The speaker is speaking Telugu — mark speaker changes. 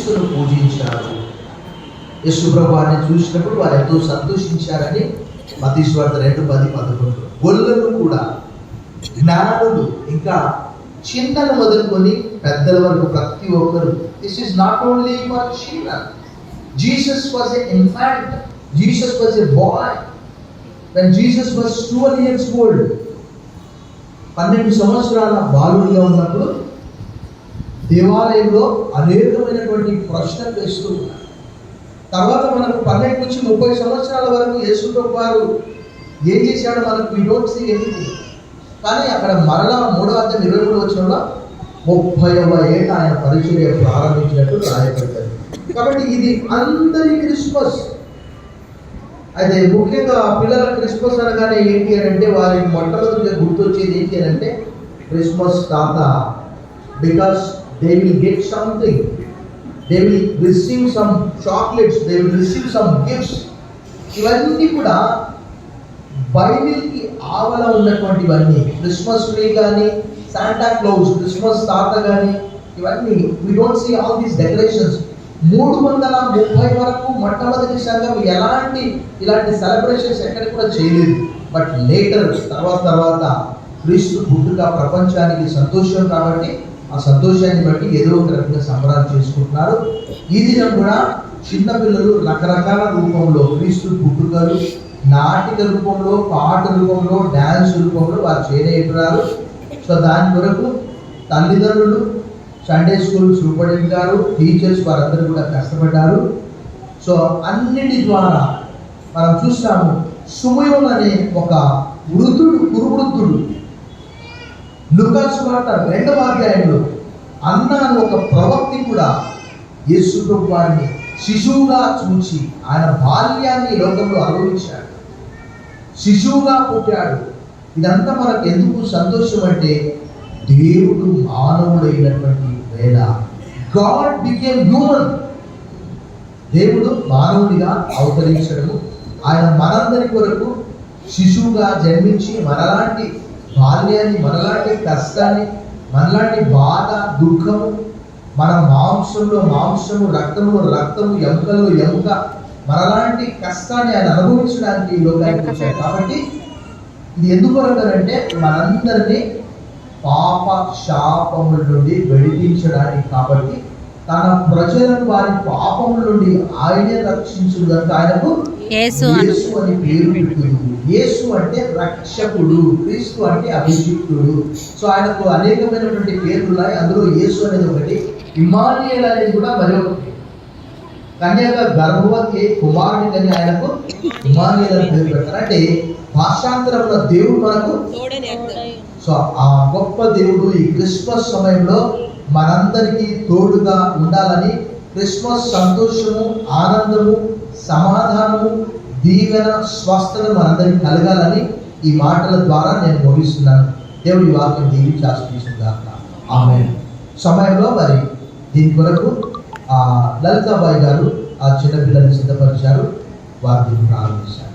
Speaker 1: యేసును పూజించారు. యేసు ప్రభువాన్ని చూసినప్పుడు వారు ఎంతో సంతోషించారని మత్తయి సువార్త 2:10-11. గొల్లలు కూడా జ్ఞానులు ఇంకా చిన్నలు మొదలుకొని పెద్దల వరకు ప్రతి ఒక్కరు. This is not only for children. Jesus was a infant. Jesus was a boy. When Jesus was 12 years old, 12 సంవత్సరాల బాలుడిగా ఉన్నప్పుడు దేవాలయంలో అనేకమైనటువంటి ప్రశ్నలు వేస్తూ ఉన్నారు. తర్వాత మనకు 12 నుంచి 30 సంవత్సరాల వరకు యేసు ప్రభు వారు ఏం చేశాడో మనకు వి డోంట్ సీ ఎనీథింగ్. కానీ అక్కడ మరలా 3వ అధ్యాయం 23వ వచనంలో 30వ ఏట ఆయన పరిచర్య ప్రారంభించినట్టు రాయబడ్డది. కాబట్టి ఇది అందరి క్రిస్మస్. అయితే ముఖ్యంగా పిల్లల క్రిస్మస్ అనగానే ఏంటి అని అంటే వారికి మొట్టమొదటిగా గుర్తొచ్చేది ఏంటి అని అంటే క్రిస్మస్ తాత. Because they will get something. They will receive some chocolates, they will receive some gifts. ఇవన్నీ కూడా బైబిల్కి ఆవల ఉన్నటువంటివన్నీ. క్రిస్మస్ ట్రీ కానీ, శాంటా క్లౌజ్, క్రిస్మస్ తాత కానీ, ఇవన్నీ we don't see all these decorations. 330 వరకు మొట్టమొదటి సంఘం ఇలాంటి సెలబ్రేషన్స్ ఎక్కడ కూడా చేయలేదు. బట్ లేటర్ తర్వాత క్రీస్తు పుట్టుక ప్రపంచానికి సంతోషం కాబట్టి ఆ సంతోషాన్ని బట్టి ఏదో ఒక రకంగా సంబరాలు చేసుకుంటున్నారు. ఈ దినం కూడా చిన్నపిల్లలు రకరకాల రూపంలో క్రీస్తు పుట్టుకలు నాటిక రూపంలో, పాట రూపంలో, డ్యాన్స్ రూపంలో వారు చేయలేటున్నారు. సో దాని కొరకు తల్లిదండ్రులు, సండే స్కూల్ సూపరింటెండెంట్ గారు, టీచర్స్ వారందరూ కూడా కష్టపడ్డారు. సో అన్నిటి ద్వారా మనం చూస్తాము సుమయోన్ అనే ఒక కురువృద్ధుడు లూకా సువార్త 2వ అధ్యాయంలో అన్న అని ఒక ప్రవక్తి కూడా యేసు ప్రభు వారిని శిశువుగా చూచి ఆయన బాల్యాన్ని లోకంలో అనుభవించాడు. శిశువుగా పుట్టాడు. ఇదంతా మనకు ఎందుకు సంతోషం అంటే దేవుడు మానవుడైనటువంటి వేళ గాడ్ బికేమ్ హ్యూమన్. దేవుడు మానవుడిగా అవతరించడము, ఆయన మనందరి కొరకు శిశువుగా జన్మించి మనలాంటి బాల్యాన్ని, మనలాంటి కష్టాన్ని, మనలాంటి బాధ, దుఃఖము, మన మాంసంలో మాంసము, రక్తంలో రక్తము, ఎముకల్లో ఎముక, మనలాంటి కష్టాన్ని ఆయన అనుభవించడానికి ఈ లోకానికి వచ్చాడు. కాబట్టి ఇది ఎందుకు అంటారంటే మనందరినీ పాప శాపముల నుండి విడిపించడానికి. కాబట్టి తన ప్రజలను వారి పాపముల నుండి ఆయనే రక్షించును కనుక ఆయనకు యేసు అని పేరు పెట్టింది. యేసు అంటే రక్షకుడు, క్రీస్తు అంటే అభిషిక్తుడు. సో ఆయనకు అనేకమైనటువంటి పేర్లు ఉన్నాయి. అందులో యేసు అనేది ఒకటి. ఇమ్మానుయేల్ అనేది కూడా మరి ఒకటి. కన్యక గర్భవతి కుమారుని అని ఆయనకు ఇమ్మానుయేల్ అని పేరు పెడతారు. అంటే భాషాంతరంలో దేవుడు మనకు. సో ఆ గొప్ప దేవుడు ఈ క్రిస్మస్ సమయంలో మనందరికీ తోడుగా ఉండాలని, క్రిస్మస్ సంతోషము, ఆనందము, సమాధానము, దీవెన, స్వస్థత మనందరికీ కలగాలని ఈ మాటల ద్వారా నేను ముగిస్తున్నాను. దేవుడి వాక్యం దీవించి ఆశీర్వదించుగాక. ఆమేన్. సమయంలో మరి దీని కొరకు లలితాబాయి గారు ఆ చిన్న పిల్లల్ని సిద్ధపరిచారు. వారు దీన్ని ప్రారంభించారు.